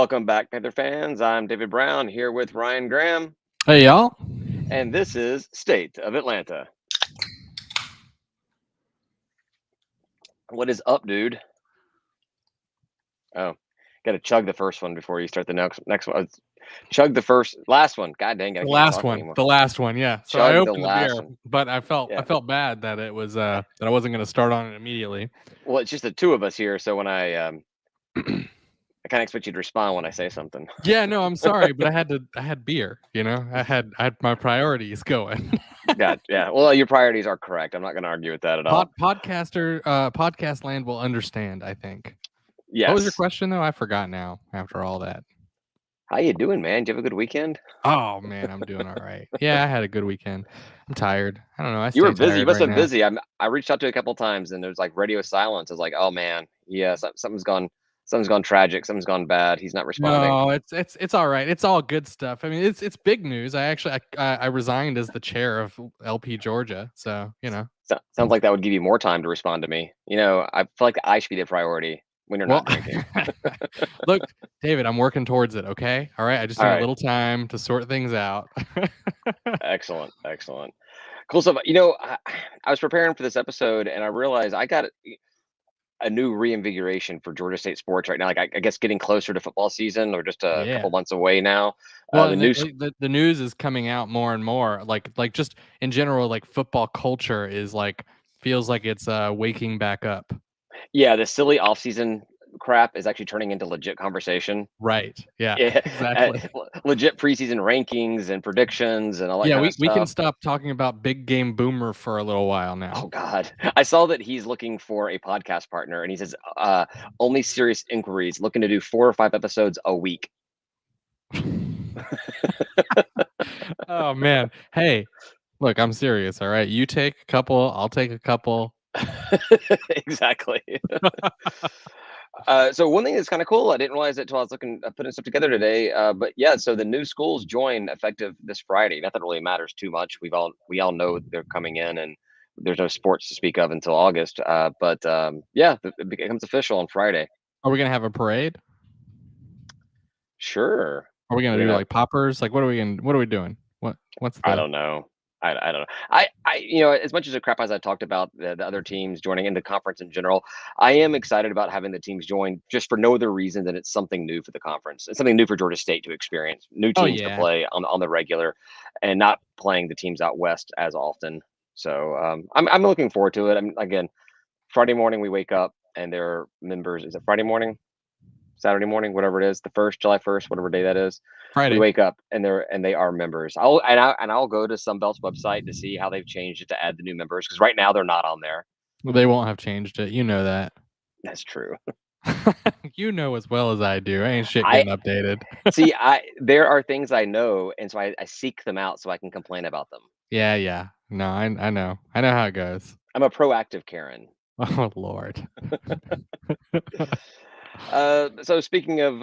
Welcome back, Panther fans. I'm David Brown here with Ryan Graham, Hey, y'all. and this is State of Atlanta. What is up, dude? Oh, got to chug the first one before you start the next one. Chug the last one. God dang it! I The can't last talk one. anymore. The last one. Yeah. So Chug I the opened the last beer, one. but I Yeah. felt bad that it was that I wasn't going to start on it immediately. Well, it's just the two of us here, so when I I kind of expect you to respond when I say something. Yeah. No, I'm sorry, but I had beer. You know, I had my priorities going. Yeah. Well, your priorities are correct. I'm not going to argue with that at all. Podcast land will understand, I think. Yes. What was your question though? I forgot now. After all that. How you doing, man? Did you have a good weekend? Oh man, I'm doing all right. Yeah, I had a good weekend. I'm tired. I don't know. I You were stay busy. You tired must right have been now. busy. I reached out to you a couple times, and there's like radio silence. I was like, oh man, yeah, something's gone. Something's gone tragic. Something's gone bad. He's not responding. No, it's all right. It's all good stuff. I mean, it's big news. I resigned as the chair of LP Georgia, so you know. Sounds like that would give you more time to respond to me. You know, I feel like I should be the priority when you're Well, not drinking. look, David, I'm working towards it. Okay, all right. I just All need right. a little time to sort things out. Excellent. Cool stuff. You know, I was preparing for this episode, and I realized I got a new reinvigoration for Georgia State sports right now. Like I guess getting closer to football season, or just a Yeah. couple months away now. Well, The and news. the news is coming out more and more. Like just in general, like football culture is like feels like it's waking back up. Yeah, the silly off-season crap is actually turning into legit conversation. Right. Yeah. Yeah, Exactly. legit preseason rankings and predictions and all that Yeah, kind of we can stuff. stop talking about Big Game Boomer for a little while Oh now. God, I saw that he's looking for a podcast partner, and he says only serious inquiries, looking to do 4 or 5 episodes a week. Oh man. Hey, look, I'm serious, all right? You take a couple, I'll take a couple. Exactly. So one thing that's kind of cool, I didn't realize it until I was putting stuff together today. But yeah, so the new schools join effective this Friday. Not that it really matters too much. We all know they're coming in, and there's no sports to speak of until August. But yeah, it becomes official on Friday. Are we gonna have a parade? Sure. Are we gonna We're do gonna. like poppers? Like what are we doing? What's I the don't know. I don't know. You know, as much as the crap as I talked about the other teams joining in the conference in general, I am excited about having the teams join just for no other reason than it's something new for the conference. It's something new for Georgia State to experience, new Oh teams to yeah. play on the regular, and not playing the teams out west as often. So I'm looking forward to it. Again, Friday morning we wake up and there are members. Is it Friday morning? Saturday morning, whatever it is, the July 1st, whatever day that is. We Friday. wake up and they are members. I'll go to Sunbelt's website to see how they've changed it to add the new members, because right now they're not on there. Well, they won't have changed it. You know that. That's true. You know as well as I do. Ain't shit I getting updated. see. There are things I know, and so I seek them out so I can complain about them. Yeah. No, I know. I know how it goes. I'm a proactive Karen. Oh Lord. So speaking of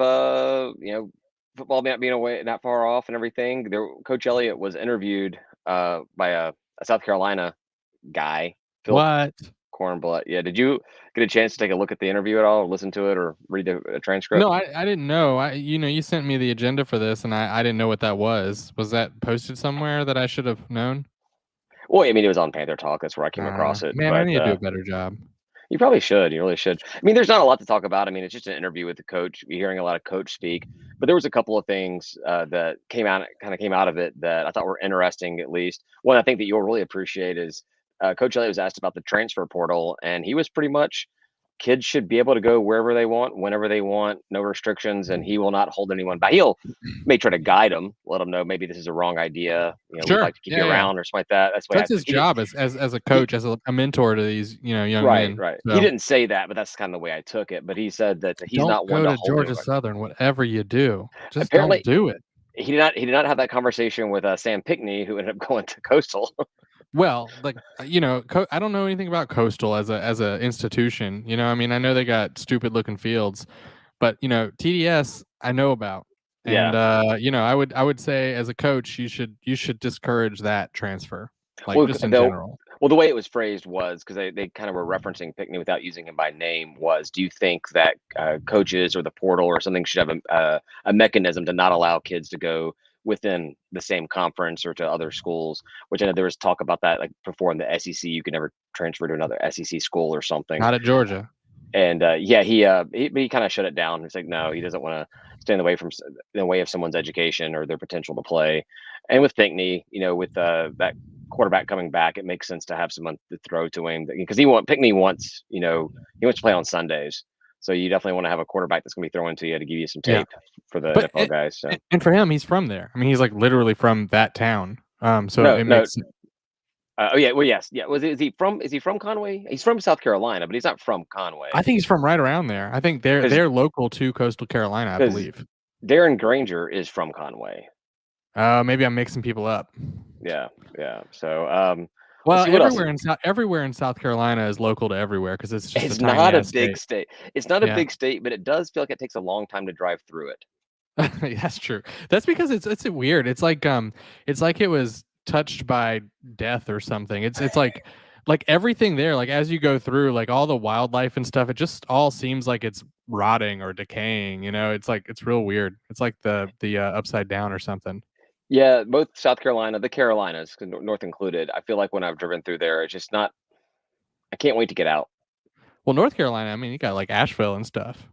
football not being away, not far off, and everything, Coach Elliott was interviewed by a South Carolina guy, Phil What? Cornblood. Yeah, did you get a chance to take a look at the interview at all, or listen to it, or read a transcript? No, I didn't know. You sent me the agenda for this, and I didn't know what that was. Was that posted somewhere that I should have known? Well, I mean, it was on Panther Talk. That's where I came across it. Man, I But need to do a better job. you probably should. You really should. I mean, there's not a lot to talk about. I mean, it's just an interview with the coach. You're hearing a lot of coach speak, but there was a couple of things that came out of it that I thought were interesting. At least one I think that you'll really appreciate is Coach Elliott was asked about the transfer portal, and he was pretty much kids should be able to go wherever they want, whenever they want, no restrictions, and he will not hold anyone back. He'll may try to guide them, let them know maybe this is a wrong idea. You know, we'd Sure. like to keep you around or something like that. That's his job as a coach, as a mentor to these young men. Right. So. He didn't say that, but that's kind of the way I took it. But he said that he's don't not one go to to hold Georgia anyone. Southern. Whatever you do, just Apparently, don't do it. He did not have that conversation with Sam Pinkney, who ended up going to Coastal. Well, like I don't know anything about Coastal as a institution. I mean, I know they got stupid looking fields, but TDS I know about, and Yeah. I would say as a coach you should discourage that transfer. like Well, just in the general. well, the way it was phrased was because they kind of were referencing Pickney without using him by name. Was, do you think that coaches or the portal or something should have a mechanism to not allow kids to go within the same conference or to other schools? Which I know there was talk about that, like before in the SEC, you could never transfer to another SEC school or something. Not at Georgia. And yeah, he kind of shut it down. He's like, no, he doesn't want to stand in the way of someone's education or their potential to play. And with Pinckney, with that quarterback coming back, it makes sense to have someone to throw to him because Pinckney wants, he wants to play on Sundays. So you definitely want to have a quarterback that's going to be throwing to you to give you some Yeah. tape for the But NFL guys. So and for him, he's from there. I mean, he's like literally from that town. So no, it no. makes Oh yeah, well yes, yeah. Is he from Conway? He's from South Carolina, but he's not from Conway I think he's from right around there. I think because they're local to Coastal Carolina, I because believe. Darren Granger is from Conway. Maybe I'm mixing people up. Yeah, yeah. So, let's Well, see what else. everywhere in South Carolina is local to everywhere because it's just a It's tiny not a ass big state. state. It's not a Yeah, big state, but it does feel like it takes a long time to drive through it. that's true. That's because it's weird. It's like it was touched by death or something. It's like everything there. Like as you go through, like all the wildlife and stuff, it just all seems like it's rotting or decaying. It's like it's real weird. It's like the upside down or something. Yeah, both South Carolina, the Carolinas, North included. I feel like when I've driven through there, it's just not. I can't wait to get out. Well, North Carolina, I mean, you got like Asheville and stuff.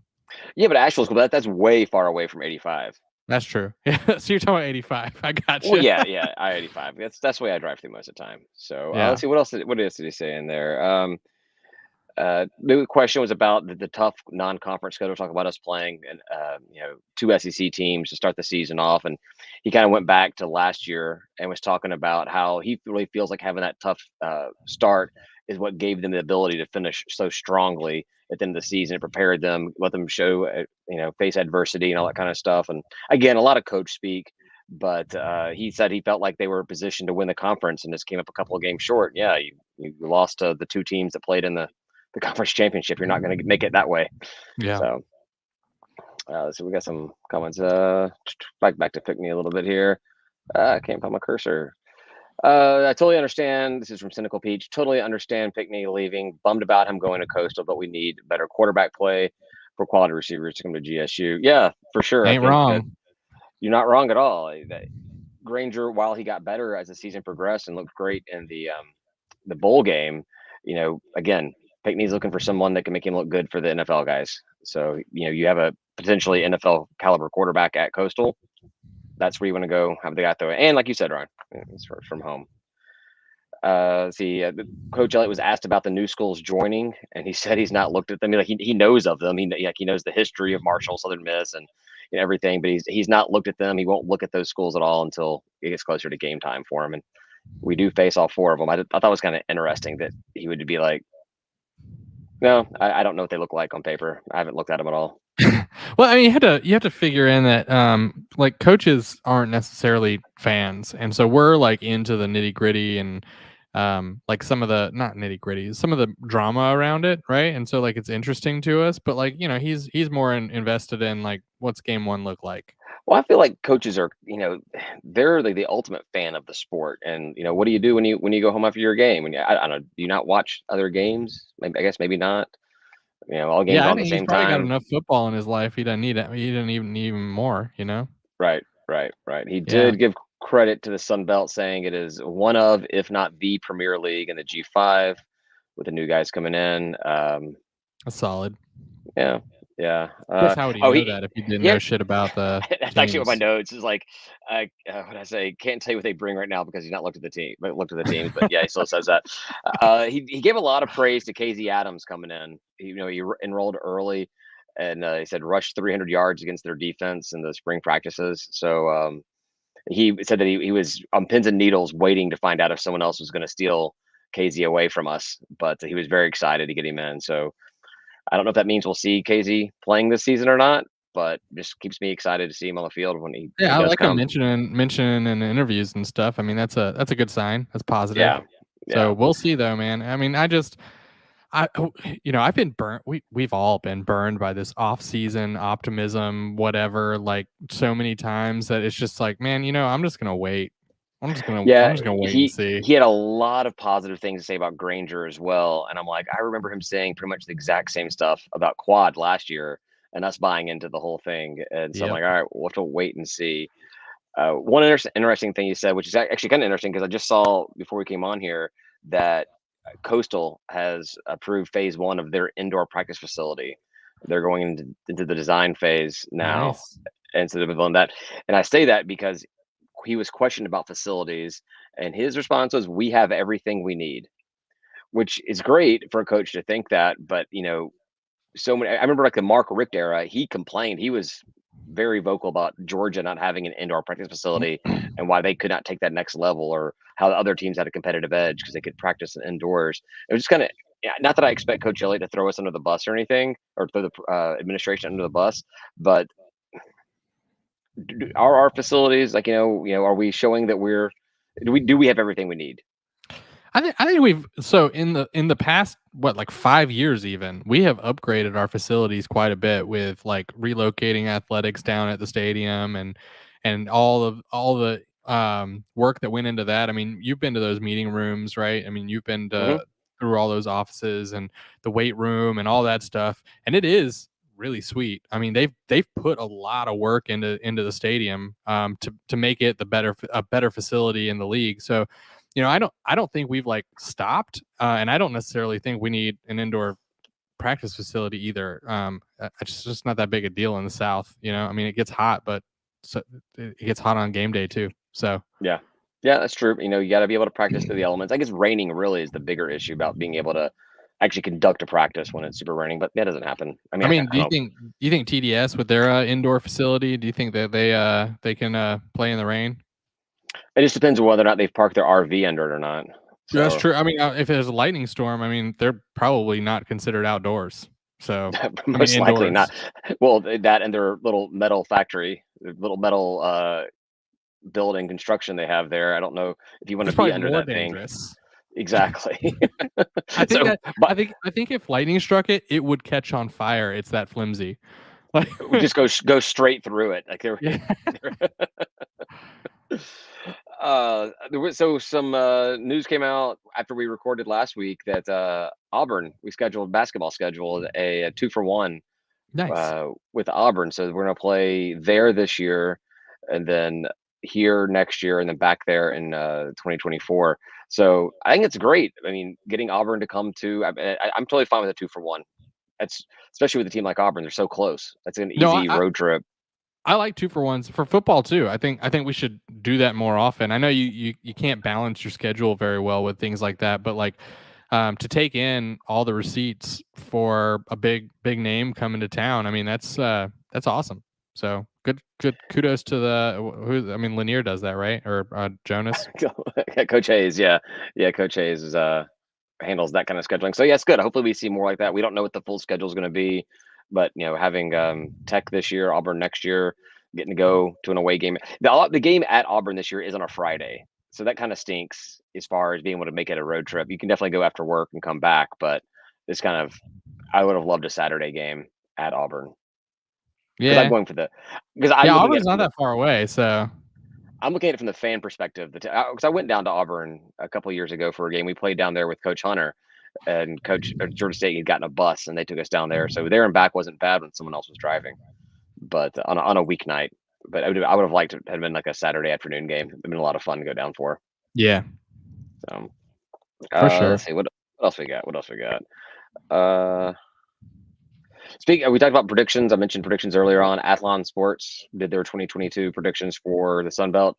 Yeah, but Asheville's cool. That's way far away from 85. That's true. Yeah. So you're talking about 85. I got Well, you. yeah, yeah, I-85. That's the way I drive through most of the time. So Yeah. let's see what else did he say in there? The question was about the tough non-conference schedule. Talk about us playing and two SEC teams to start the season off, and he kind of went back to last year and was talking about how he really feels like having that tough start is what gave them the ability to finish so strongly at the end of the season. It prepared them, let them show, face adversity and all that kind of stuff. And again, a lot of coach speak. But he said he felt like they were positioned to win the conference, and just came up a couple of games short. Yeah, you lost to the two teams that played in the conference championship. You're not going to make it that way. Yeah. So, so we got some comments. Back to Pickney a little bit here. I can't find my cursor. I totally understand. This is from Cynical Peach. Totally understand Pickney leaving. Bummed about him going to Coastal, but we need better quarterback play for quality receivers to come to GSU. Yeah, for sure. Ain't I think that wrong. you're not wrong at all. That Granger, while he got better as the season progressed and looked great in the bowl game, again, Pickney's looking for someone that can make him look good for the NFL guys. So, you have a potentially NFL caliber quarterback at Coastal. That's where you want to go have the guy throw it. And like you said, Ron, it's from home. Coach Elliott was asked about the new schools joining, and he said he's not looked at them. Like he knows of them. He knows the history of Marshall, Southern Miss, and everything, but he's not looked at them. He won't look at those schools at all until it gets closer to game time for him. And we do face all four of them. I thought it was kind of interesting that he would be like, no, I don't know what they look like on paper. I haven't looked at them at all. Well, I mean, you have to figure in that like coaches aren't necessarily fans, and so we're like into the nitty gritty and like some of the not nitty gritty, some of the drama around it, right? And so like it's interesting to us, but like he's more invested in like what's game one look like. Well, I feel like coaches are, they're like the ultimate fan of the sport. And what do you do when you go home after your game? I don't know, do you not watch other games? Maybe, I guess maybe not. All games Yeah, I on at the think he's same probably got time. enough football in his life. He doesn't need it. He didn't even need even more. Right, right, right. He Yeah, did give credit to the Sun Belt, saying it is one of, if not the Premier League in the G5, with the new guys coming in. that's solid. Yeah, yeah. I guess how would he Oh, know that if he didn't he know shit about the That's actually what my teams? notes is like. What I say, can't tell you what they bring right now because he's not looked at the team, but looked at the teams. But yeah, he still says that. He gave a lot of praise to KZ Adams coming in. He enrolled early, and he said rushed 300 yards against their defense in the spring practices. So he said that he was on pins and needles waiting to find out if someone else was going to steal KZ away from us, but he was very excited to get him in. So I don't know if that means we'll see KZ playing this season or not, but just keeps me excited to see him on the field when he Yeah, I does like him come. mentioning in interviews and stuff. I mean, that's a good sign. That's positive. Yeah, So yeah. we'll see though, man. I mean, I've been burnt. We've all been burned by this off-season optimism, whatever, like so many times that it's just like, man, I'm just gonna wait. I'm Yeah, just gonna wait and he see. he had a lot of positive things to say about Granger as well, and I'm like, I remember him saying pretty much the exact same stuff about Quad last year, and us buying into the whole thing. And so I'm Yep. like, all right, we'll have to wait and see. One interesting thing you said, which is actually kind of interesting because I just saw before we came on here that Coastal has approved phase one of their indoor practice facility. They're going into the design phase now, Nice. and so they've been doing that. And I say that because he was questioned about facilities, and his response was, "We have everything we need," which is great for a coach to think that. But so many. I remember like the Mark Richt era. He complained. He was very vocal about Georgia not having an indoor practice facility and why they could not take that next level, or how the other teams had a competitive edge because they could practice indoors. It was just kind of, yeah, not that I expect Coach Elliott to throw us under the bus or anything, or throw the administration under the bus, but are our facilities like are we showing that do we have everything we need? I think we've so in the past what like 5 years even we have upgraded our facilities quite a bit with like relocating athletics down at the stadium and all the work that went into that. I mean, you've been to those meeting rooms, right? I mean, you've been Hmm. through all those offices and the weight room and all that stuff, and it is really sweet. I mean, they've put a lot of work into the stadium to make it a better facility in the league. So I don't think we've like stopped, and I don't necessarily think we need an indoor practice facility either. It's just not that big a deal in the South. I mean, it gets hot, but so it gets hot on game day too. So Yeah. Yeah, that's true. You got to be able to practice through the elements. I guess raining really is the bigger issue about being able to actually conduct a practice when it's super raining, but that doesn't happen. I I mean, mean, I don't. do you think TDS with their indoor facility? Do you think that they can play in the rain? It just depends on whether or not they've parked their RV under it or not. Yeah, that's So true. I mean, if there's a lightning storm, I mean, they're probably not considered outdoors. So, I mean, most likely not. indoors. Well, that and their little metal factory, their little metal building construction they have there. I don't know if you want to It's be probably under more that thing. dangerous. Exactly. I think So, that but I think if lightning struck it, it would catch on fire. It's that flimsy. Like, we just go straight through it. Like yeah, there was some news came out after we recorded last week that Auburn, we scheduled a 2-for-1 nice. with Auburn. So we're gonna play there this year, and then here next year, and then back there in 2024. So I think it's great. I mean, getting Auburn to come to, I'm totally fine with a 2-for-1. That's especially with a team like Auburn. They're so close. That's an No, easy road trip. I like 2-for-1s for football too. I think we should do that more often. I know you can't balance your schedule very well with things like that, but like to take in all the receipts for a big name coming to town. I mean, that's awesome. So good kudos to who. I mean, Lanier does that, right? Or Jonas. Coach Hayes, yeah, yeah, Coach Hayes is handles that kind of scheduling. So yeah, it's good. Hopefully we see more like that. We don't know what the full schedule is going to be, but having Tech this year, Auburn next year, getting to go to an away game. The game at Auburn this year is on a Friday, so that kind of stinks as far as being able to make it a road trip. You can definitely go after work and come back, but it's kind of, I would have loved a Saturday game at Auburn because I'm Yeah, going for the because I'm yeah. looking at Auburn's it not from the that far away, so I'm looking at it from the fan perspective. Because I went down to Auburn a couple of years ago for a game. We played down there with Coach Hunter, and Coach Georgia State had gotten a bus, and they took us down there. So there and back wasn't bad when someone else was driving, but on a weeknight. But I would have liked it had been like a Saturday afternoon game. It'd been a lot of fun to go down for. yeah, So for sure. let's see what else we got. What else we got? Uh, we talked about predictions. I mentioned predictions earlier on. Athlon Sports did their 2022 predictions for the Sun Belt,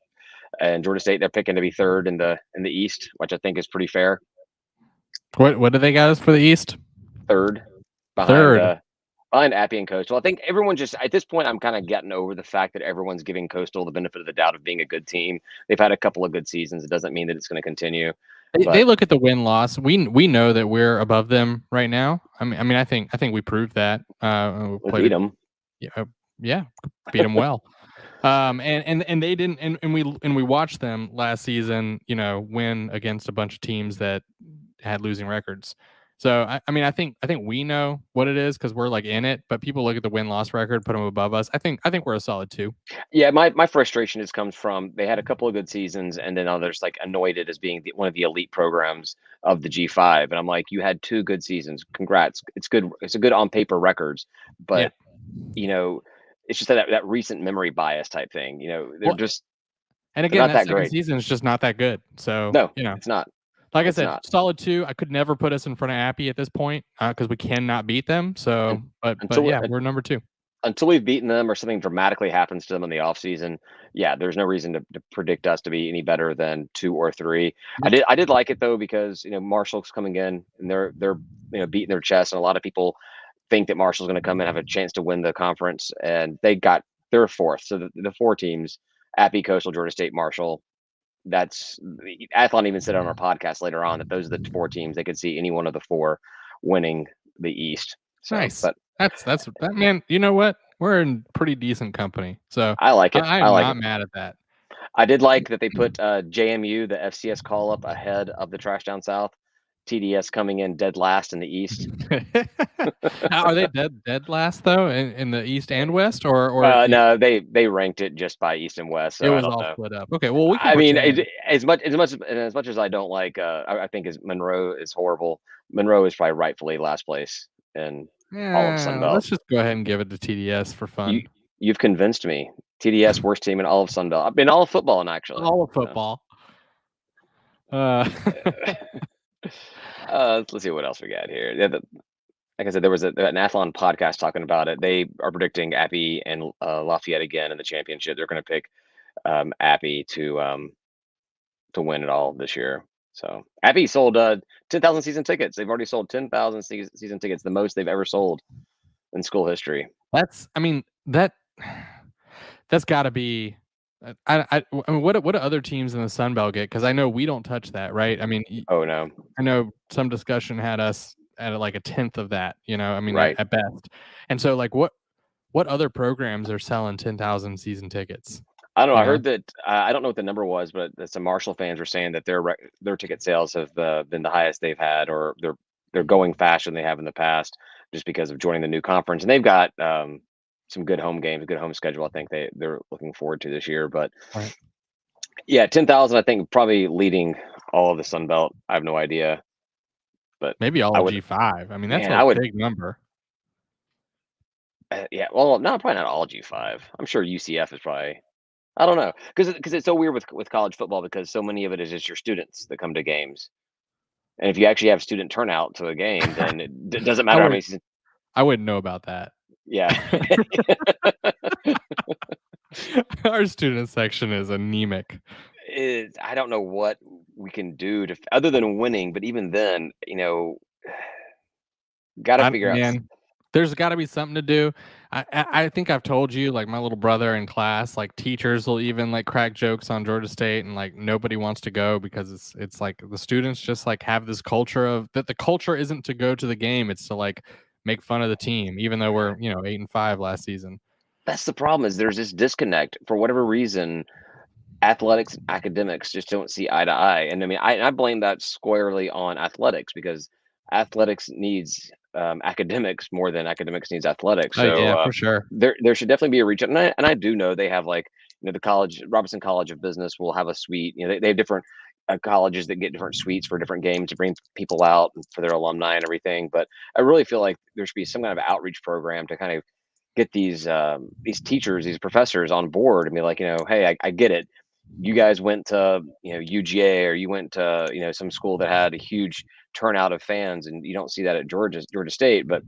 and Georgia State they're picking to be third in the East, which I think is pretty fair. What do they got us for the East? Third behind Third. uh behind Appy and Coastal. I think everyone just at this point I'm kind of getting over the fact that everyone's giving Coastal the benefit of the doubt of being a good team. They've had a couple of good seasons. It doesn't mean that it's going to continue. They But look at the win loss. We know that we're above them right now. I mean, I think we proved that. We we played beat a them. yeah, yeah, beat them well. And they didn't, and we watched them last season, win against a bunch of teams that had losing records. So I mean, I think we know what it is because we're like in it. But people look at the win loss record, put them above us. I think we're a solid 2. Yeah, my frustration just comes from they had a couple of good seasons, and then others like anointed as being one of the elite programs of the G5, and I'm like, you had 2 good seasons. Congrats. It's good. It's a good on paper records, Yeah. but you know, it's just that recent memory bias type thing. Well, and they're again, not that that second great. season is just not that good. So No, it's not. like I It's said, not. solid 2. I could never put us in front of Appy at this point because we cannot beat them. Un- So, but Until yeah, we're number 2. until we've beaten them or something dramatically happens to them in the offseason, yeah, there's no reason to predict us to be any better than 2 or 3. Yep. I did like it though because Marshall's coming in and they're beating their chest, and a lot of people think that Marshall's going to come in and have a chance to win the conference, and they're fourth. So the 4 teams: Appy, Coastal, Georgia State, Marshall. That's Athlon even said on our podcast later on that those are the 4 teams they could see any one of the 4 winning the East. So, Nice. but That's that, man. You know what? We're in pretty decent company. So I like it. I I am like not it. mad at that. I did like that they put JMU, the FCS call up, ahead of the Trash Down South. TDS coming in dead last in the East. Are they dead last though in the East and West or No, they ranked it just by East and West, it so I was don't all know. split up? Okay, well we can I mean, pretend. as much as I don't like, I think is Monroe is horrible. Monroe is probably rightfully last place in all of Yeah, Sunbelt. let's just go ahead and give it to TDS for fun. You've convinced me. TDS worst team in all of Sunbelt. I've been all of football, actually. All of football. Let's see what else we got here. Yeah, like I said, there was an Athlon podcast talking about it. They are predicting Appy and Lafayette again in the championship. They're going to pick Appy to win it all this year. So Appy sold 10,000 season tickets. They've already sold 10,000 season tickets, the most they've ever sold in school history. I mean that's got to be. I mean, what do other teams in the Sun Belt get? Because I know we don't touch that, right? I mean, Oh no, I know some discussion had us at like a tenth of that. I mean, right? at best. And so, like, what other programs are selling 10,000 season tickets? I don't know. You I know? heard that I don't know what the number was, but some Marshall fans were saying that their ticket sales have been the highest they've had, or they're going faster than they have in the past, just because of joining the new conference. And they've got some good home games, a good home schedule. I think they're looking forward to this year. But Right. yeah, 10,000. I think probably leading all of the Sun Belt. I have no idea, but Maybe all I of would. G5. I mean, that's Man, a I would. big number. Yeah, well, no, probably not all G5. I'm sure UCF is probably. I don't know, because it's so weird with college football, because so many of it is just your students that come to games. And if you actually have student turnout to a game, then it doesn't I matter how would many seasons. I wouldn't know about that. Yeah. Our student section is anemic. I don't know what we can do other than winning, but even then, got to figure out. Man, there's got to be something to do. I think I've told you, like my little brother in class, like teachers will even like crack jokes on Georgia State, and like nobody wants to go because it's like the students just like have this culture of that. The culture isn't to go to the game; it's to like make fun of the team, even though we're 8-5 last season. That's the problem, is there's this disconnect for whatever reason. Athletics and academics just don't see eye to eye. And I mean, I blame that squarely on athletics, because athletics needs academics more than academics needs athletics. Oh So yeah, for sure. there should definitely be a reach out. And I do know they have, like, the college, Robinson College of Business will have a suite. They have different colleges that get different suites for different games to bring people out for their alumni and everything. But I really feel like there should be some kind of outreach program to kind of get these teachers, these professors on board and be like, hey, I get it. You guys went to UGA, or you went to some school that had a huge turnout of fans, and you don't see that at Georgia State. But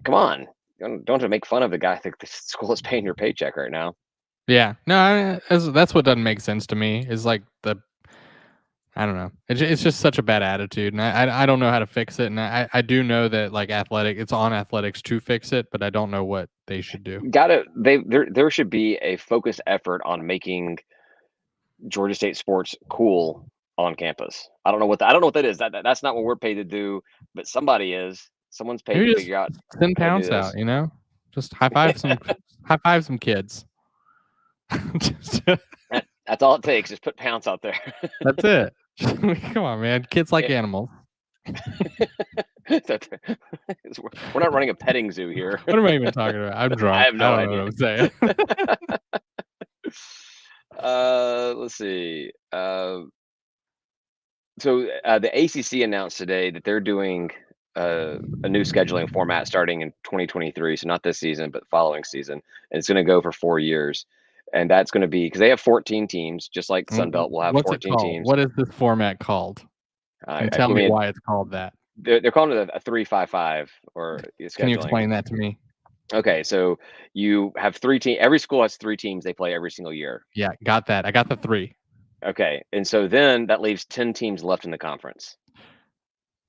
come on, don't have to make fun of the guy. I think the school is paying your paycheck right now. Yeah, no, that's what doesn't make sense to me. Is like I don't know. It's just such a bad attitude, and I don't know how to fix it. And I do know that like it's on athletics to fix it, but I don't know what they should do. There should be a focused effort on making Georgia State sports cool on campus. I don't know what that is. That's not what we're paid to do, but somebody is. Someone's paid Maybe to just figure out send how to do Pounce this. out. Just high five some kids. That's all it takes. Just put Pounce out there. That's it. Come on, man. Kids like animals. We're not running a petting zoo here. What am I even talking about? I'm I drunk. have I no don't know what idea. I'm saying. Let's see. The ACC announced today that they're doing a new scheduling format starting in 2023. So not this season, but following season, and it's going to go for 4 years. And that's going to be because they have 14 teams, just like Sun Belt will have What's it 14 called? teams. What is this format called? And tell Give me me why it's called that. they're calling it a 3-5-5 or Can you scheduling. explain that to me? Okay, so you have three teams. Every school has three teams they play every single year. Yeah, got that. I got the 3. Okay, and so then that leaves 10 teams left in the conference.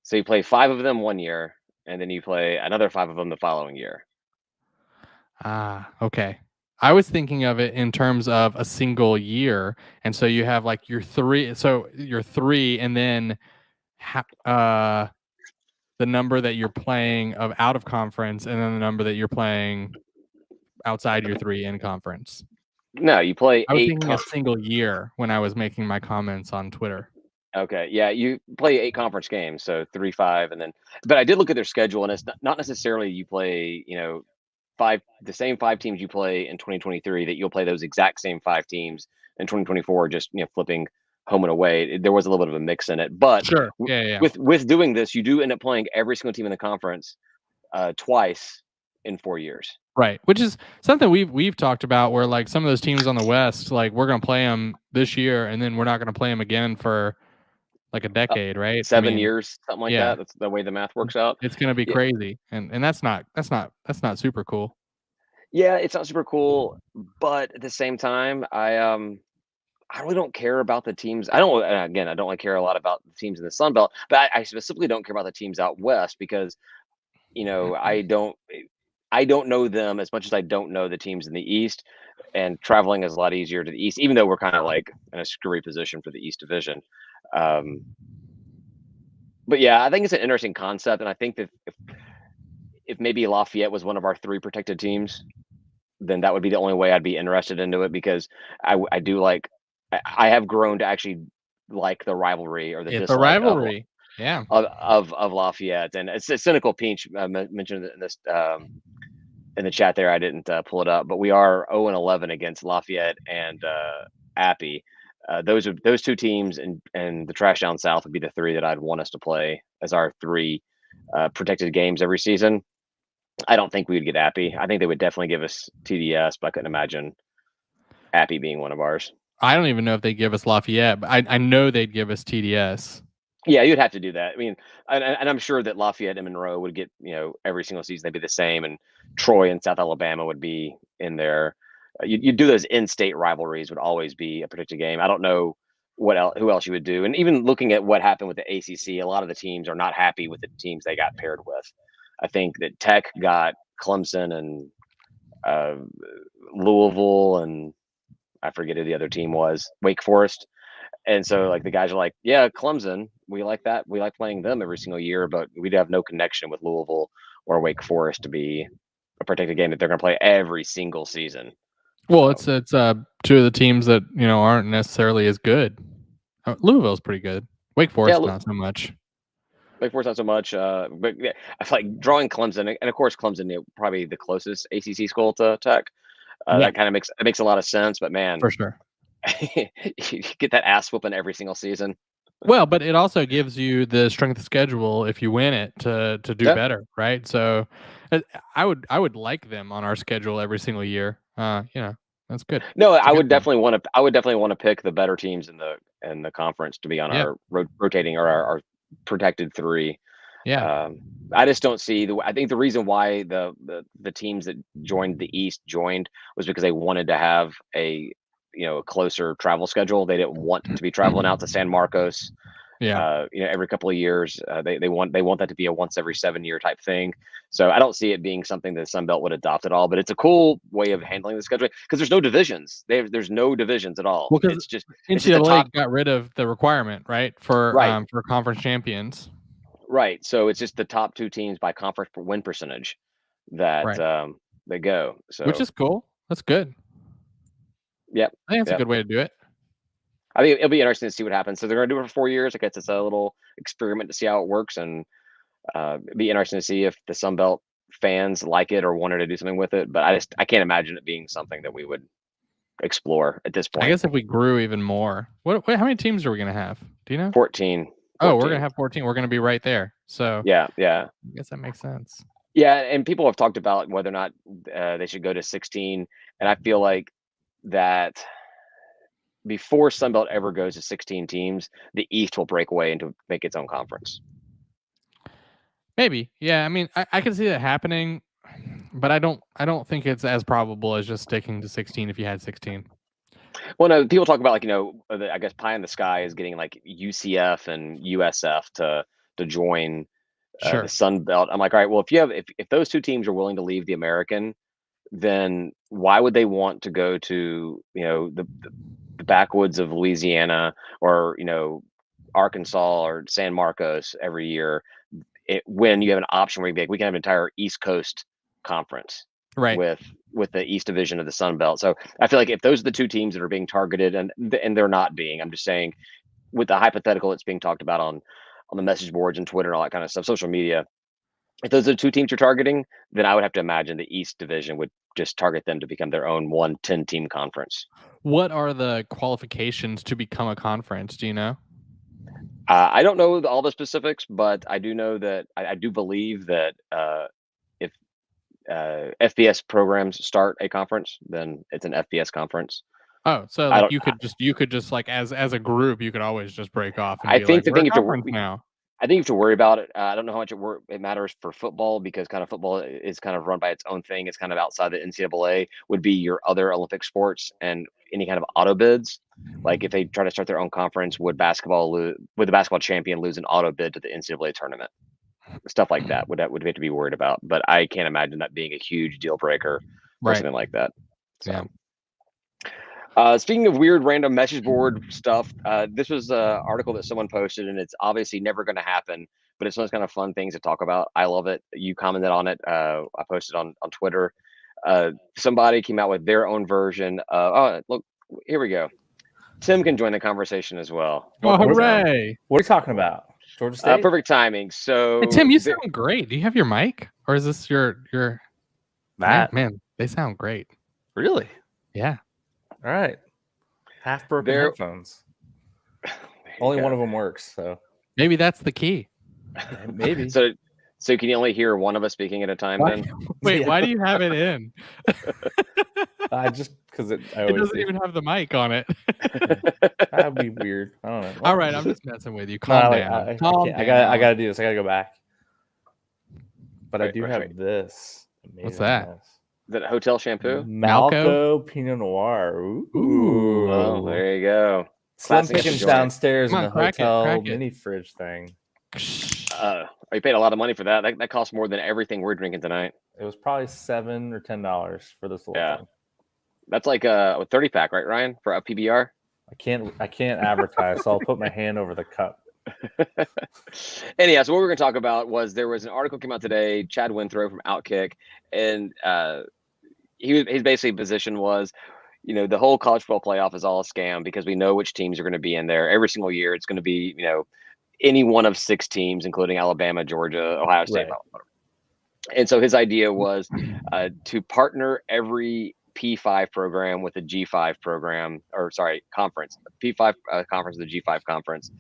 So you play 5 of them one year, and then you play another 5 of them the following year. Ah, okay. I was thinking of it in terms of a single year, and so you have, like, your 3 and then the number that you're playing of out of conference, and then the number that you're playing outside your 3 in conference. No, you play I was 8 thinking a single year when I was making my comments on Twitter. Okay, yeah, you play 8 conference games, so 3, 5, and then but I did look at their schedule, and it's not necessarily you play, 5 the same 5 teams you play in 2023 that you'll play those exact same 5 teams in 2024, just, flipping home and away. There was a little bit of a mix in it, but Sure. w Yeah, yeah, yeah. with doing this, you do end up playing every single team in the conference, twice in 4 years. Right, which is something we've talked about where, like, some of those teams on the West, like, we're gonna play them this year, and then we're not gonna play them again for, like, a Uh, decade, right? I 7 mean, years, something like yeah, that. That's the way the math works out. it's gonna be Yeah. crazy, and that's not super cool. Yeah, it's not super cool, but at the same time, I really don't care about the teams. I don't again, I don't really care a lot about the teams in the Sun Belt, but I specifically don't care about the teams out west because, I don't know them as much as I don't know the teams in the East, and traveling is a lot easier to the East, even though we're kind of like in a screwy position for the East Division. Um, but yeah, I think it's an interesting concept, and I think that if maybe Lafayette was one of our 3 protected teams, then that would be the only way I'd be interested into it because I do like I have grown to actually like the rivalry or the It's a dislike rivalry. Yeah. of Lafayette, and it's a cynical Peach mentioned it in the chat there. I didn't pull it up, but we are 0-11 against Lafayette and Appy. Those 2 teams and the Trash Down South would be the 3 that I'd want us to play as our 3 protected games every season. I don't think we would get Appy. I think they would definitely give us TDS, but I couldn't imagine Appy being one of ours. I don't even know if they give us Lafayette, but I know they'd give us TDS. Yeah, you'd have to do that. I mean, and I'm sure that Lafayette and Monroe would get, every single season they'd be the same, and Troy and South Alabama would be in there. You do those in-state rivalries would always be a predicted game. I don't know who else you would do, and even looking at what happened with the ACC, a lot of the teams are not happy with the teams they got paired with. I think that Tech got Clemson and uh, Louisville, and I forget who the other team was, Wake Forest. And so, like, the guys are like, yeah, Clemson, we like that. We like playing them every single year, but we'd have no connection with Louisville or Wake Forest to be a protected game that they're going to play every single season. Well, So, it's 2 of the teams that, aren't necessarily as good. Louisville's pretty good. Wake yeah, Forest, not so much. Wake Forest not so much. But yeah, I feel like drawing Clemson, and of course, Clemson, probably the closest ACC school to Tech. Yeah, That kind of makes a lot of sense. But man, for sure. you get that ass whooping every single season. Well, but it also gives you the strength of schedule if you win it to do Yeah. better, right? So, I would like them on our schedule every single year. That's good. No, It's a good thing. I would definitely want to pick the better teams in the conference to be on Yeah, our rotating or our protected 3. yeah, I just don't see I think the reason why the teams that joined the East joined was because they wanted to have a closer travel schedule. They didn't want to be traveling out to San Marcos, yeah. every couple of years. They want that to be a once every 7-year type thing. So I don't see it being something that Sun Belt would adopt at all. But it's a cool way of handling the schedule because there's no divisions. There's no divisions at all. Well, because It's just the NCAA top. got rid of the requirement, right, for Right, conference champions. right. So it's just the top 2 teams by conference win percentage that Right, they go. which So is cool. That's good. yep, I think that's a yep. good way to do it. I think it'll be interesting to see what happens. So they're going to do it for 4 years. I guess it's a little experiment to see how it works, and Be interesting to see if the Sun Belt fans like it or wanted to do something with it. But I can't imagine it being something that we would explore at this I point. guess if we grew even more, how many teams are we gonna have? Do you know? 14. Oh, we're 14. gonna have 14. We're gonna be right there. So Yeah. I guess that makes sense. Yeah, and people have talked about whether or not they should go to 16, and I feel like that before Sunbelt ever goes to 16 teams, the East will break away and to make its own conference. Maybe. Yeah. I mean, I can see that happening, but I don't think it's as probable as just sticking to 16 if you had 16. Well, no, people talk about I guess pie in the sky is getting like UCF and USF to join the Sure. Sun Belt. I'm like, all right, well, if those two teams are willing to leave the American, then why would they want to go to the backwoods of Louisiana or Arkansas or San Marcos every year when you have an option where we can have an entire East Coast conference Right. with the East Division of the Sun Belt. So I feel like if those are the two teams that are being targeted, and they're not being, I'm just saying with the hypothetical that's being talked about on the message boards and Twitter and all that kind of stuff, social media. If those are the two teams you're targeting, then I would have to imagine the East Division would just target them to become their own 10-team conference. What are the qualifications to become a conference? Do you know? I don't know all the specifics, but I do know that I do believe that if FBS programs start a conference, then it's an FBS conference. Oh, so I like don't. you could just like as a group, you could always just break off and I be like, think the we're thing a you have to. conference now. I think you have to worry about it. I don't know how much it matters for football because kind of football is kind of run by its own thing. It's kind of outside the NCAA. Would be your other Olympic sports and any kind of auto bids. Like if they try to start their own conference, would the basketball champion lose an auto bid to the NCAA tournament? Stuff like that would we have to be worried about. But I can't imagine that being a huge deal breaker for Right. something like that. So. Yeah. Speaking of weird random message board stuff, this was an article that someone posted, and it's obviously never going to happen, but it's one of those kind of fun things to talk about. I love it. You commented on it. I posted on Twitter. Somebody came out with their own version of, oh, look, here we go. Tim can join the conversation as well. Oh, Welcome, Tim. hooray! What are you talking about? Georgia State? Perfect timing. So, Hey, Tim, you sound great. Do you have your mic, or is this your Matt? Man, they sound great. Really? Yeah. All right. Half broken headphones. Only one of them works, so maybe that's the key. Maybe. So can you only hear one of us speaking at a time then? Wait, why do you have it in? Just because it doesn't even have the mic on it. That'd be weird. I don't know. All right, I'm just messing with you. Calm down. I gotta do this. I gotta go back. But I do have this. What's that? Is that hotel shampoo? Malco Pinot Noir. Ooh. Oh, there you go. Slim pickings downstairs in the hotel mini fridge thing. You paid a lot of money for that. That costs more than everything we're drinking tonight. It was probably $7 or $10 for this little thing. That's like a 30-pack, right, Ryan, for a PBR? I can't advertise, so I'll put my hand over the cup. Anyhow, so what we're going to talk about was there was an article came out today, Chad Winthrow from Outkick, and his basically position was, the whole college football playoff is all a scam because we know which teams are going to be in there every single year. It's going to be, any one of 6 teams, including Alabama, Georgia, Ohio State. Right. And so his idea was to partner every P5 program with a G5 program, conference, P5 conference with the G5 conference,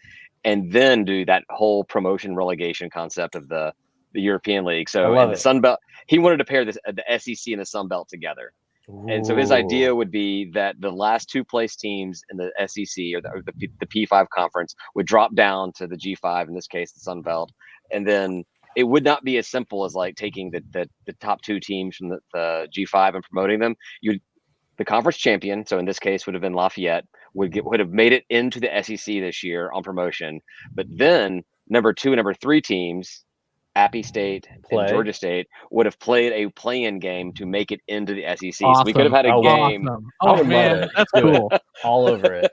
and then do that whole promotion relegation concept of the European League. So in the Sun Belt, he wanted to pair the SEC and the Sun Belt together. Ooh. And so his idea would be that the last 2 place teams in the SEC or the P5 conference would drop down to the G5, in this case, the Sun Belt. And then it would not be as simple as like taking the top 2 teams from the G5 and promoting them. The conference champion, so in this case would have been Lafayette, would have made it into the SEC this year on promotion. But then number 2 and number 3 teams, Appy State and Georgia State, would have played a play-in game to make it into the SEC. Awesome. So we could have had a game. Awesome. Oh man, that's cool. All over it.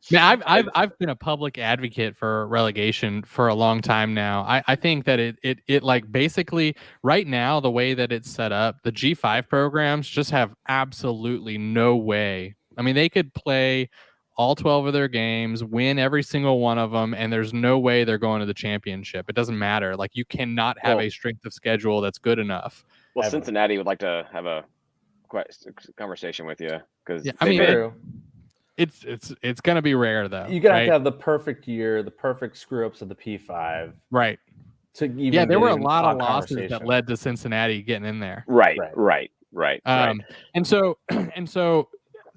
Man, I've been a public advocate for relegation for a long time now. I think that it like basically right now, the way that it's set up, the G5 programs just have absolutely no way. I mean, they could play all 12 of their games, win every single one of them, and there's no way they're going to the championship. It doesn't matter. Like, you cannot have a strength of schedule that's good enough. Well, ever. Cincinnati would like to have a conversation with you, because I mean, it's going to be rare, though. You're going to have to have the perfect year, the perfect screw-ups of the P5. Right. To even there were a lot of losses that led to Cincinnati getting in there. Right. And so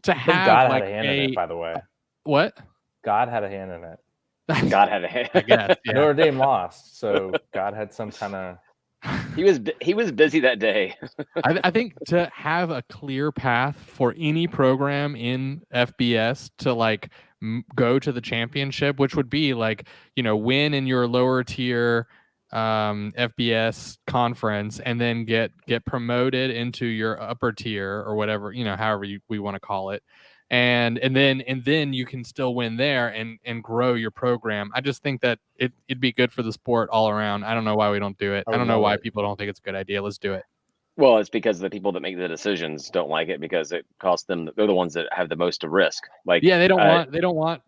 to have God like had a hand in it, by the way. What? God had a hand in it. God had a hand. I guess. Yeah. Notre Dame lost, so God had some kind of. He was busy that day. I think to have a clear path for any program in FBS to like go to the championship, which would be like, win in your lower tier FBS conference and then get promoted into your upper tier or whatever, however we want to call it. And then you can still win there and grow your program. I just think that it'd be good for the sport all around. I don't know why we don't do it. I don't know why people don't think it's a good idea. Let's do it. Well, it's because the people that make the decisions don't like it, because it costs them. They're the ones that have the most to risk. Like, they don't want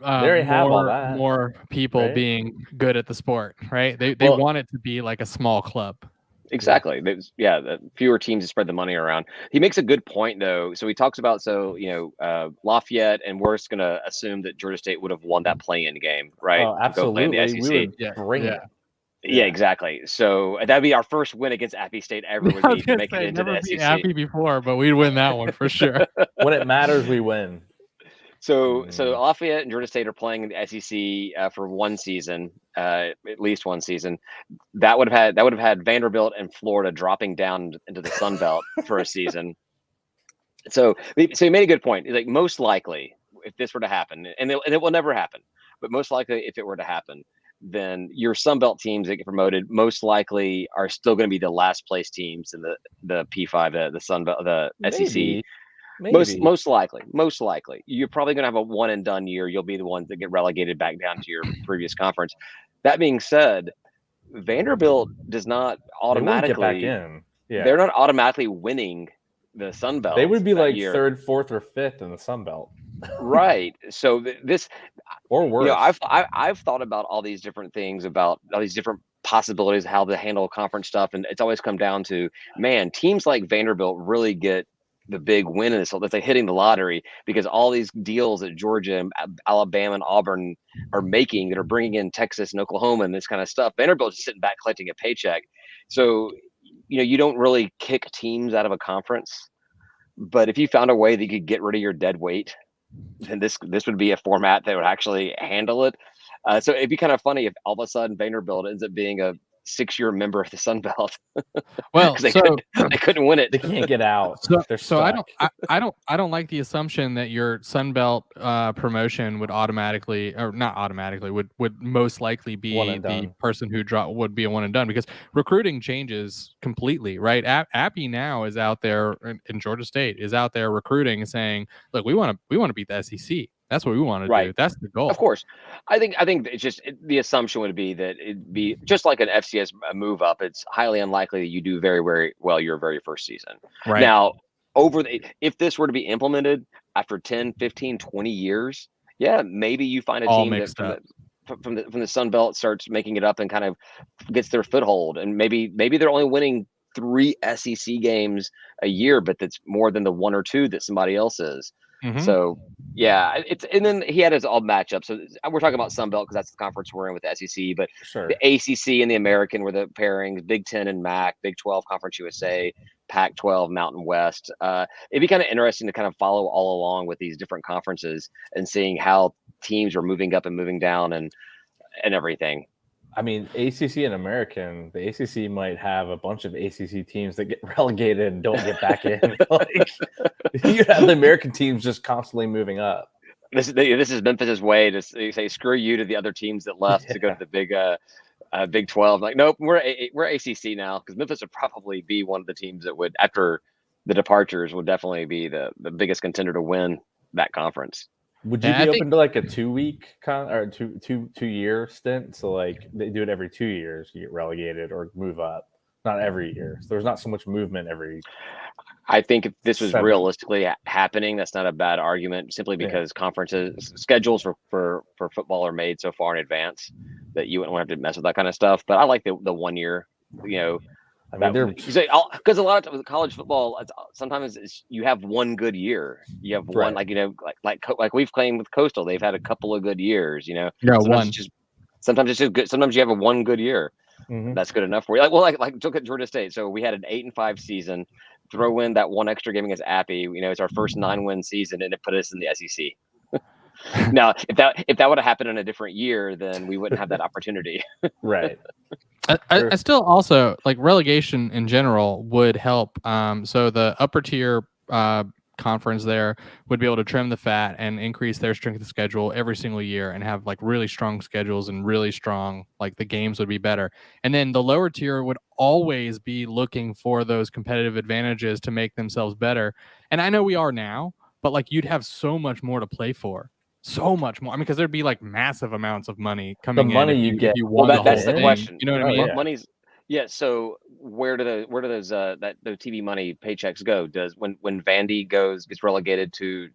more people being good at the sport, right? They want it to be like a small club. Exactly. The fewer teams to spread the money around. He makes a good point, though. So he talks about, Lafayette, and we're just going to assume that Georgia State would have won that play-in game, right? Oh, absolutely. To go play in the SEC. We would bring it. Yeah, exactly. So that'd be our first win against Appy State ever. Would be to make it into the SEC. Appy before, but we'd win that one for sure. When it matters, we win. So Lafayette and Georgia State are playing in the SEC for one season, at least one season. That would have had Vanderbilt and Florida dropping down into the Sun Belt for a season. So he made a good point. Like, most likely, if this were to happen, and it will never happen, but most likely if it were to happen, then your Sun Belt teams that get promoted most likely are still going to be the last place teams in the P5, the Sun Belt, the SEC. Maybe. Most likely, you're probably going to have a one and done year. You'll be the ones that get relegated back down to your previous conference. That being said, Vanderbilt does not automatically get back in. Yeah. They're not automatically winning the Sun Belt. They would be like third, fourth, or fifth in the Sun Belt. Right. So this, or worse. I've thought about all these different things, about all these different possibilities, how to handle conference stuff, and it's always come down to, man, teams like Vanderbilt really get the big win in this. That's like hitting the lottery, because all these deals that Georgia and Alabama and Auburn are making that are bringing in Texas and Oklahoma and this kind of stuff, Vanderbilt's just sitting back collecting a paycheck. So, you don't really kick teams out of a conference, but if you found a way that you could get rid of your dead weight, then this would be a format that would actually handle it. So it'd be kind of funny if all of a sudden Vanderbilt ends up being a 6-year member of the Sun Belt. Well, they couldn't win it. They can't get out. So I don't like the assumption that your Sun Belt promotion would automatically, or not automatically, would most likely be the person who would be a one and done, because recruiting changes completely, right? Appy now is out there, in Georgia State is out there recruiting and saying, look, we want to beat the SEC. That's what we want to do. That's the goal. Of course. I think it's just the assumption would be that it'd be just like an FCS move up. It's highly unlikely that you do very, very well your very first season. Right. Now, if this were to be implemented after 10, 15, 20 years, yeah, maybe you find a team that from the Sun Belt starts making it up and kind of gets their foothold, and maybe they're only winning 3 SEC games a year, but that's more than the 1 or 2 that somebody else is. Mm-hmm. So yeah, and then he had his all matchup. So we're talking about Sun Belt because that's the conference we're in with the SEC, but the ACC and the American were the pairings. Big 10 and MAC, Big 12 Conference USA, Pac-12 Mountain West. It'd be kind of interesting to kind of follow all along with these different conferences and seeing how teams are moving up and moving down and everything. I mean, ACC and American, the ACC might have a bunch of ACC teams that get relegated and don't get back in. You have the American teams just constantly moving up. This is Memphis's way to say screw you to the other teams that left to go to the Big 12. Like, nope, we're ACC now, because Memphis would probably be one of the teams that would, after the departures, would definitely be the biggest contender to win that conference. Would you be open to like a 2-week or two-year stint? So like they do it every 2 years, you get relegated or move up. not every year. So there's not so much movement every. I think if this was 7. realistically happening, that's not a bad argument, simply because conferences schedules for football are made so far in advance that you wouldn't have to mess with that kind of stuff. But I like the 1 year, I mean, because a lot of times with college football, sometimes you have one good year. You have one, like we've claimed with Coastal, they've had a couple of good years. Sometimes it's just good. Sometimes you have a one good year. Mm-hmm. That's good enough for you. Like look at Georgia State. So we had an 8-5 season. Throw in that one extra game against Appy. It's our first 9-win season, and it put us in the SEC. Now, if that would have happened in a different year, then we wouldn't have that opportunity. Right. I still also like relegation in general would help. So the upper tier conference there would be able to trim the fat and increase their strength of schedule every single year and have like really strong schedules and really strong, like the games would be better. And then the lower tier would always be looking for those competitive advantages to make themselves better. And I know we are now, but like you'd have so much more to play for. So much more. I mean, because there'd be like massive amounts of money coming the money in. you get. If you won that's the thing. question. You know what I mean? Money's So where do those TV money paychecks go? Does when Vandy gets relegated to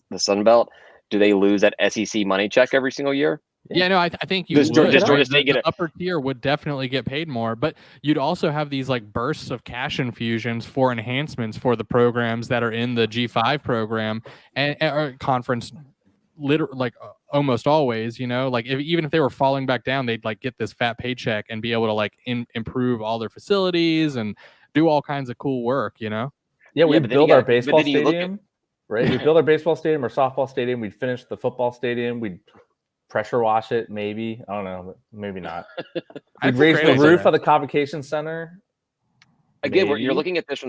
the Sun Belt, do they lose that SEC money check every single year? Yeah, no, I think you Does would. Georgia State get the upper tier would definitely get paid more, but you'd also have these like bursts of cash infusions for enhancements for the programs that are in the G5 program and conference. Like almost always, like even if they were falling back down, they'd like get this fat paycheck and be able to like improve all their facilities and do all kinds of cool work. Yeah, we'd build our baseball stadium, right? We'd build our baseball stadium or softball stadium. We'd finish the football stadium. We'd pressure wash it, maybe. I don't know, but maybe not. We'd raise the roof of the convocation center. Again, you're looking at this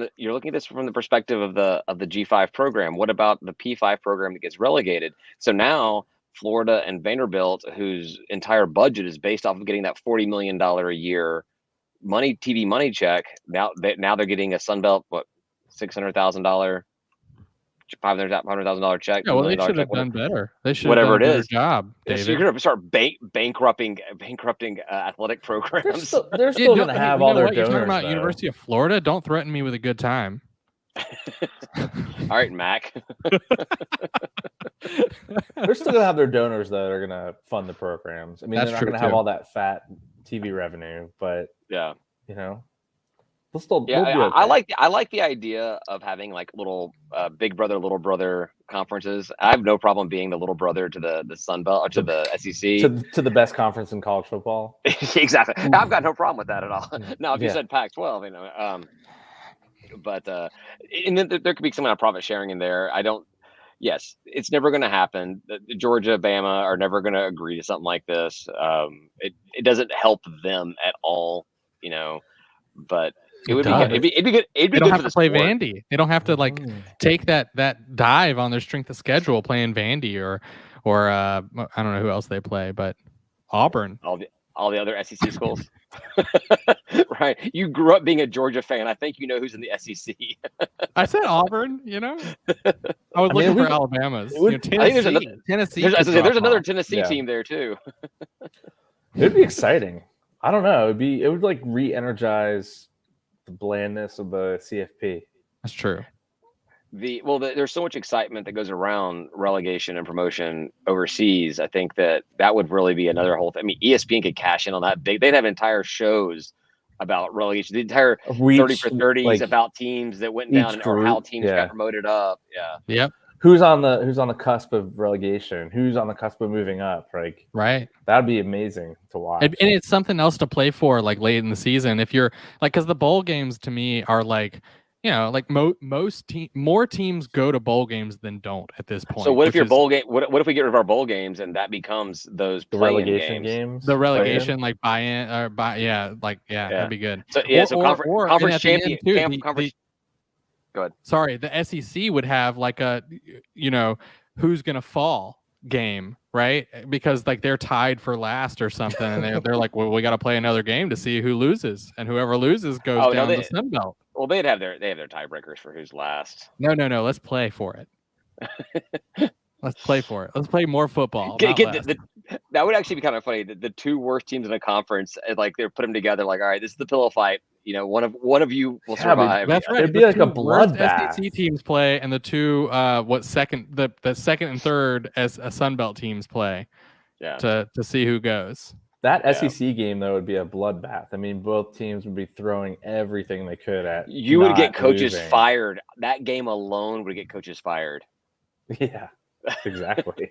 from the perspective of the G5 program. What about the P5 program that gets relegated? So now Florida and Vanderbilt, whose entire budget is based off of getting that $40 million a year TV money check, now they're getting a Sunbelt $600,000, $500,000 check. Yeah, well, they should have done better. They should whatever have done it a better is. job. David. So you're going to start bankrupting athletic programs. They're still going to have all their donors. You're talking about though. University of Florida. Don't threaten me with a good time. All right, Mac. They're still going to have their donors that are going to fund the programs. I mean, they're not going to have all that fat TV revenue, but we'll still. Yeah, we'll be okay. I like the idea of having like little big brother, little brother conferences. I have no problem being the little brother to the Sun Belt or to the SEC, to the best conference in college football. Exactly. I've got no problem with that at all. Now, if you said Pac-12, but and then there could be some kind of profit sharing in there. Yes, it's never going to happen. Georgia, Bama are never going to agree to something like this. It doesn't help them at all, but it'd be good. They don't have to play Vandy. They don't have to take that dive on their strength of schedule playing Vandy or I don't know who else they play, but Auburn. All the other SEC schools. Right. You grew up being a Georgia fan. I think you know who's in the SEC. I said Auburn, I was looking for Alabama's. Tennessee. There's another Tennessee team there too. It'd be exciting. I don't know. It would like re-energize the blandness of the CFP. That's true. There's so much excitement that goes around relegation and promotion overseas. I think that would really be another whole thing. I mean, ESPN could cash in on that big. They'd have entire shows about relegation, the entire 30 for 30s about teams that went down or how teams got promoted up. Yeah. Yep. Who's on the cusp of relegation? Who's on the cusp of moving up? Like, right. That'd be amazing to watch. And it's something else to play for, like late in the season. If you're like, because the bowl games to me are like, like more teams go to bowl games than don't at this point. So what if your bowl game? What if we get rid of our bowl games and that becomes those relegation games? The relegation, like buy-in or that'd be good. So conference champion. Go ahead. Sorry, the SEC would have like a, who's gonna fall game, right? Because like they're tied for last or something, and they're like, well, we got to play another game to see who loses, and whoever loses goes down the Sun Belt. Well, they have their tiebreakers for who's last. No. Let's play for it. Let's play for it. Let's play more football. That would actually be kind of funny. The two worst teams in a conference, like they put them together. Like, all right, this is the pillow fight. one of you will survive. That's right. It'd be like a bloodbath. SEC teams play, and the two the second and third as Sun Belt teams play. Yeah. To see who goes. That SEC game though would be a bloodbath. I mean, both teams would be throwing everything they could at. You would get coaches fired. That game alone would get coaches fired. Yeah, exactly.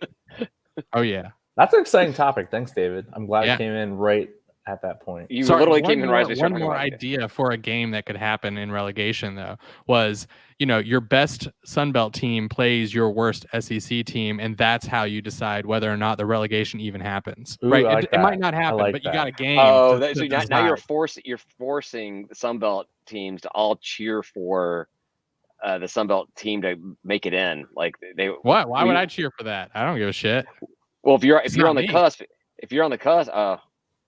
Oh yeah, that's an exciting topic. Thanks, David. I'm glad it came in right at that point. You literally came in right as we started. One more idea for a game that could happen in relegation, though, was your best Sun Belt team plays your worst SEC team, and that's how you decide whether or not the relegation even happens. Ooh, right? It might not happen, like but you got a game. Oh, so now you're forcing the Sun Belt teams to all cheer for the Sun Belt team to make it in. Like what? Why would I cheer for that? I don't give a shit. Well, if you're on the cusp,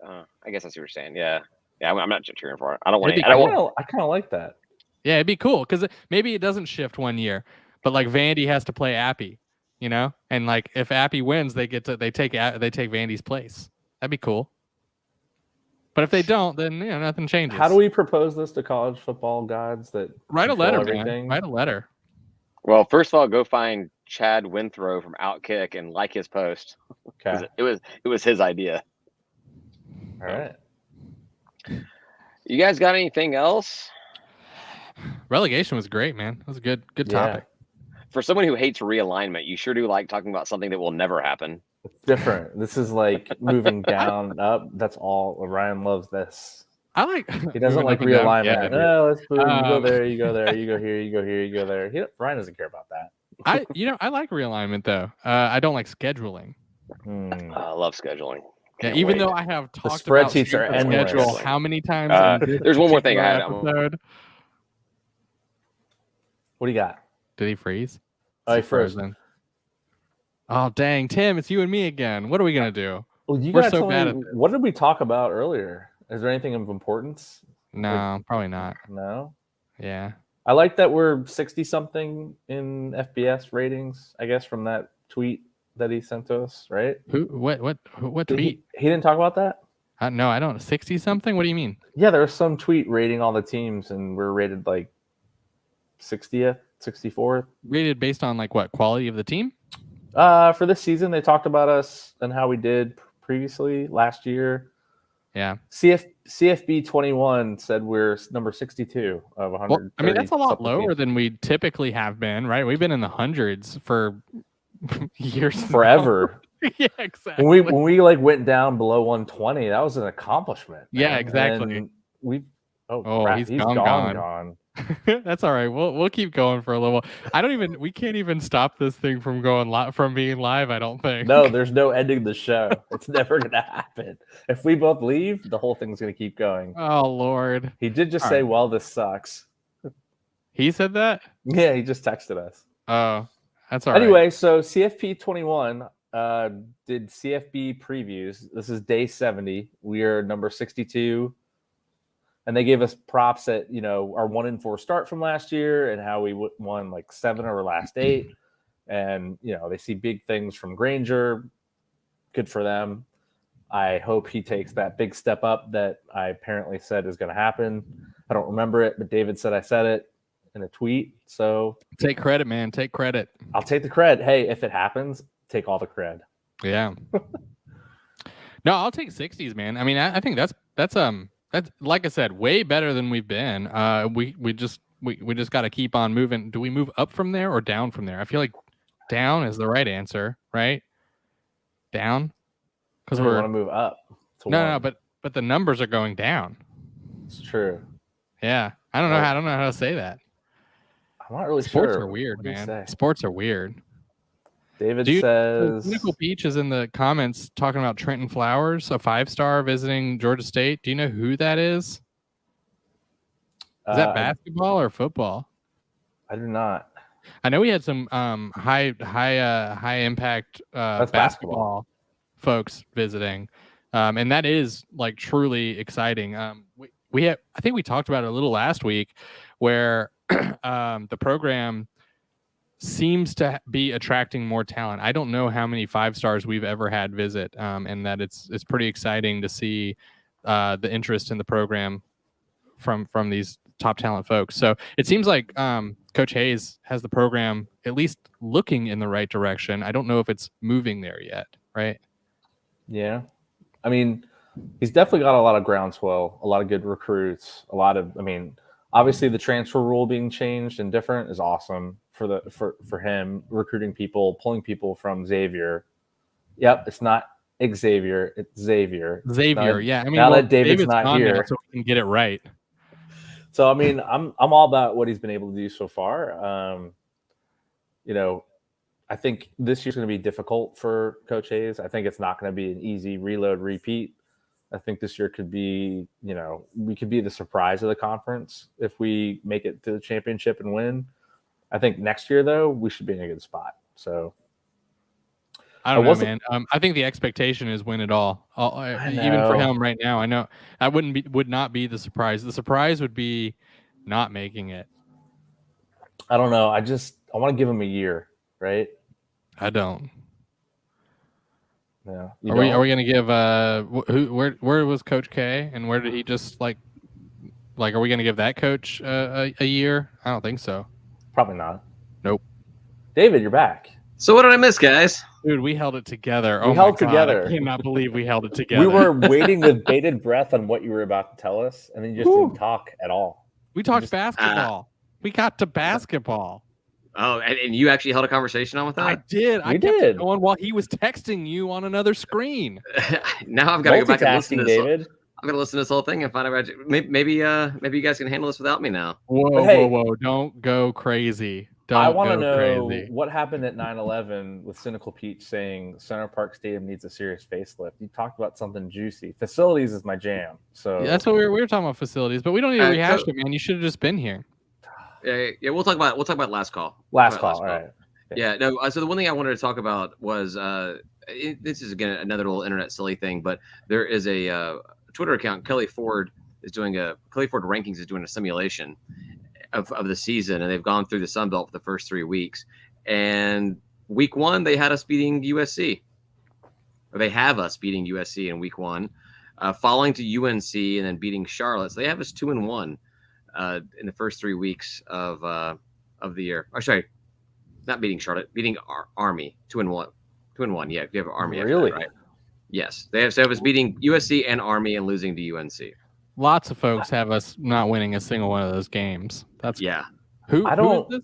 I guess I see what you're saying. Yeah. I'm not cheering for it. I don't want to. I kind of like that. Yeah, it'd be cool because maybe it doesn't shift one year, but like Vandy has to play Appy, and like if Appy wins, they take Vandy's place. That'd be cool. But if they don't, then nothing changes. How do we propose this to college football gods? That write a letter, man. Write a letter. Well, first of all, go find Chad Winthrow from Outkick and like his post. Okay. It was his idea. All right. You guys got anything else? Relegation was great, man. It was a good topic. For someone who hates realignment, you sure do like talking about something that will never happen. It's different. This is like moving down, up. That's all. Ryan loves this. He doesn't like realignment. No, let's move. You go there, you go there, you go here, you go here, you go there. Ryan doesn't care about that. I like realignment though. I don't like scheduling. I love scheduling. Yeah, even though I have talked the spreadsheets are endless. Schedule how many times? There's one more thing I had. Episode. What do you got? Did he freeze? Oh, he froze. Oh dang, Tim, it's you and me again. What are we gonna do? Well, we're so bad at this. What did we talk about earlier? Is there anything of importance? No, probably not. No. Yeah. I like that we're 60-something in FBS ratings. I guess from that tweet that he sent to us, right? Who? What tweet? He didn't talk about that? No, I don't. 60-something? What do you mean? Yeah, there was some tweet rating all the teams, and we're rated like 60th, 64th. Rated based on like what? Quality of the team? For this season, they talked about us and how we did previously last year. Yeah. CFB 21 said we're number 62 of 100. Well, I mean, that's a lot lower than we typically have been, right? We've been in the hundreds for years, forever. Yeah, exactly. When we like went down below 120, that was an accomplishment. Man. Yeah, exactly. And we've crap, he's gone. That's all right. We'll keep going for a little. We can't even stop this thing from going from being live. I don't think. No, there's no ending the show. It's never gonna happen. If we both leave, the whole thing's gonna keep going. Oh Lord. He did just say, "Well, this sucks." He said that. Yeah, he just texted us. Oh, that's all right. Anyway, so CFP 21 did CFB previews. This is day 70. We are number 62. And they gave us props at, our 1-4 start from last year and how we won like 7 of our last 8. And, they see big things from Granger. Good for them. I hope he takes that big step up that I apparently said is going to happen. I don't remember it, but David said I said it in a tweet. So take credit, man. Take credit. I'll take the cred. Hey, if it happens, take all the cred. Yeah. No, I'll take 60s, man. I mean, I think that's like I said, way better than we've been. We just got to keep on moving. Do we move up from there or down from there? I feel like down is the right answer, right? Down, because we want to move up. No, but the numbers are going down. It's true. Yeah, I don't know how to say that. I'm not really Sports sure. Are weird, man. Sports are weird. David says Nickel Peach is in the comments talking about Trenton Flowers, a 5-star visiting Georgia State. Do you know who that is? Is that basketball or football? I do not. I know we had some high impact basketball folks visiting, and that is like truly exciting. I think we talked about it a little last week, where the program seems to be attracting more talent. I don't know how many 5-stars we've ever had visit, and that it's pretty exciting to see the interest in the program from these top talent folks. So it seems like Coach Hayes has the program at least looking in the right direction. I don't know if it's moving there yet, right? Yeah. I mean, he's definitely got a lot of groundswell, a lot of good recruits, obviously the transfer rule being changed and different is awesome for him, recruiting people, pulling people from Xavier. Yep, it's not Xavier, it's Xavier. Yeah. I mean, now that David's not here, now, so we can get it right. So I mean, I'm all about what he's been able to do so far. I think this year's going to be difficult for Coach Hayes. I think it's not going to be an easy reload repeat. I think this year could be, we could be the surprise of the conference if we make it to the championship and win. I think next year, though, we should be in a good spot. So I don't know, man. I think the expectation is win it all. Even for him right now. I know I would not be the surprise. The surprise would be not making it. I don't know. I want to give him a year, right? I don't. Yeah. Are we gonna give where was Coach K and where did he just like are we gonna give that coach a year? I don't think so. Probably not. Nope. David, you're back. So what did I miss, guys? Dude, we held it together. We held together. I cannot believe we held it together. We were waiting with bated breath on what you were about to tell us, and then you just didn't talk at all. We talked basketball. We got to basketball. Oh, and you actually held a conversation on with that? I did. I kept it going while he was texting you on another screen. Now I've got to go back and listen to this. David. I'm going to listen to this whole thing and find out. Maybe you guys can handle this without me now. Whoa. Don't go crazy. I want to know what happened at 9/11 with Cynical Pete saying Center Park Stadium needs a serious facelift. You talked about something juicy. Facilities is my jam. So that's what we were talking about, facilities, but we don't need to rehash it, man. You should have just been here. Yeah, we'll talk about last call. Last call. All right. Yeah, no. So the one thing I wanted to talk about was this is again another little internet silly thing, but there is a Twitter account. Kelly Ford Rankings is doing a simulation of the season, and they've gone through the Sun Belt for the first 3 weeks. And week 1, they had us beating USC, or they have us beating USC in week 1, falling to UNC and then beating Charlotte. So they have us 2-1 in the first 3 weeks of the year. Oh, sorry, not beating Charlotte, beating Army 2-1. 2-1. Yeah, if you have Army, really, right? Yes, they have us beating USC and Army and losing to UNC. Lots of folks have us not winning a single one of those games. That's Who is this?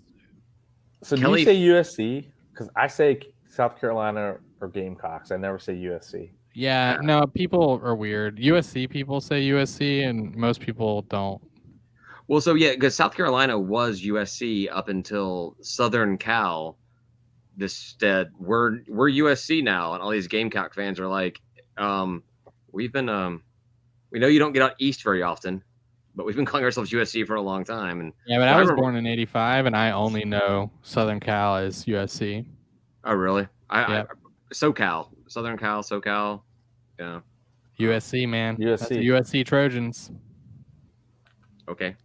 So Kelly, do you say USC? Because I say South Carolina or Gamecocks. I never say USC. Yeah, no, people are weird. USC people say USC, and most people don't. Well, so yeah, because South Carolina was USC up until Southern Cal. We're USC now, and all these Gamecock fans are like, we've been we know you don't get out east very often, but we've been calling ourselves USC for a long time. And yeah, but I was born in '85, and I only know Southern Cal as USC. Oh, really? SoCal, Southern Cal, SoCal. Yeah. USC, man. USC. USC Trojans. Okay.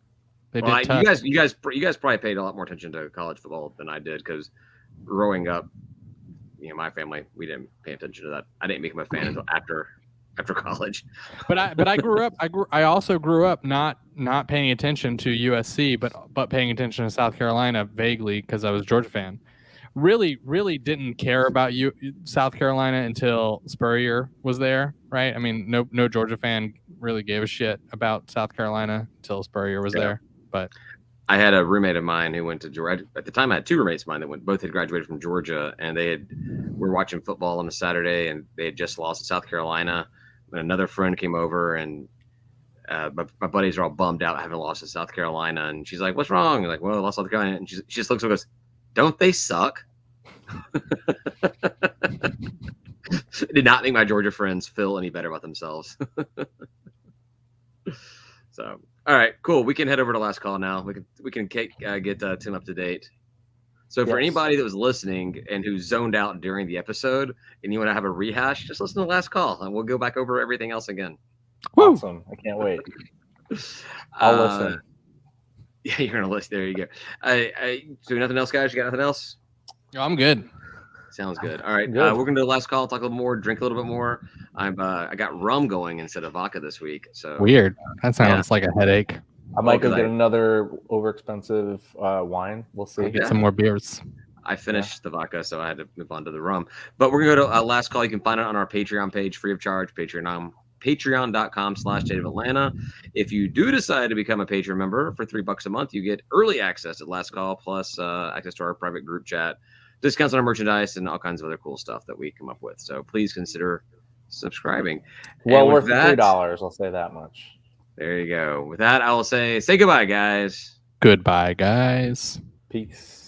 They did tough. You guys probably paid a lot more attention to college football than I did, because growing up, my family, we didn't pay attention to that. I didn't become a fan until after college. But I grew up. I also grew up not paying attention to USC, but paying attention to South Carolina vaguely because I was a Georgia fan. Really didn't care about South Carolina until Spurrier was there, right? I mean, no Georgia fan really gave a shit about South Carolina until Spurrier was there. But I had a roommate of mine who went to Georgia. At the time, I had 2 roommates of mine that both had graduated from Georgia, and were watching football on a Saturday, and they had just lost to South Carolina. And another friend came over, and my buddies are all bummed out having lost to South Carolina. And she's like, "What's wrong?" I'm like, "Well, I lost South Carolina." And she just looks and goes, "Don't they suck?" It did not make my Georgia friends feel any better about themselves. So, all right, cool. We can head over to last call now. We can get Tim up to date. So for anybody that was listening and who zoned out during the episode and you want to have a rehash, just listen to the last call and we'll go back over everything else again. Awesome. I can't wait. I'll listen. Yeah, you're going to listen. There you go. So nothing else, guys? You got nothing else? No, I'm good. Sounds good. All right. We're going to do the last call, talk a little more, drink a little bit more. I got rum going instead of vodka this week. So weird. That sounds like a headache. I might go get another overexpensive wine. We'll see. Get some more beers. I finished the vodka, so I had to move on to the rum. But we're going to go to last call. You can find it on our Patreon page, free of charge, patreon.com/stateofatlanta. If you do decide to become a Patreon member for $3 a month, you get early access at last call, plus access to our private group chat, discounts on our merchandise, and all kinds of other cool stuff that we come up with. So please consider subscribing. Well worth the $3, I'll say that much. There you go. With that, I will say goodbye, guys. Goodbye, guys. Peace.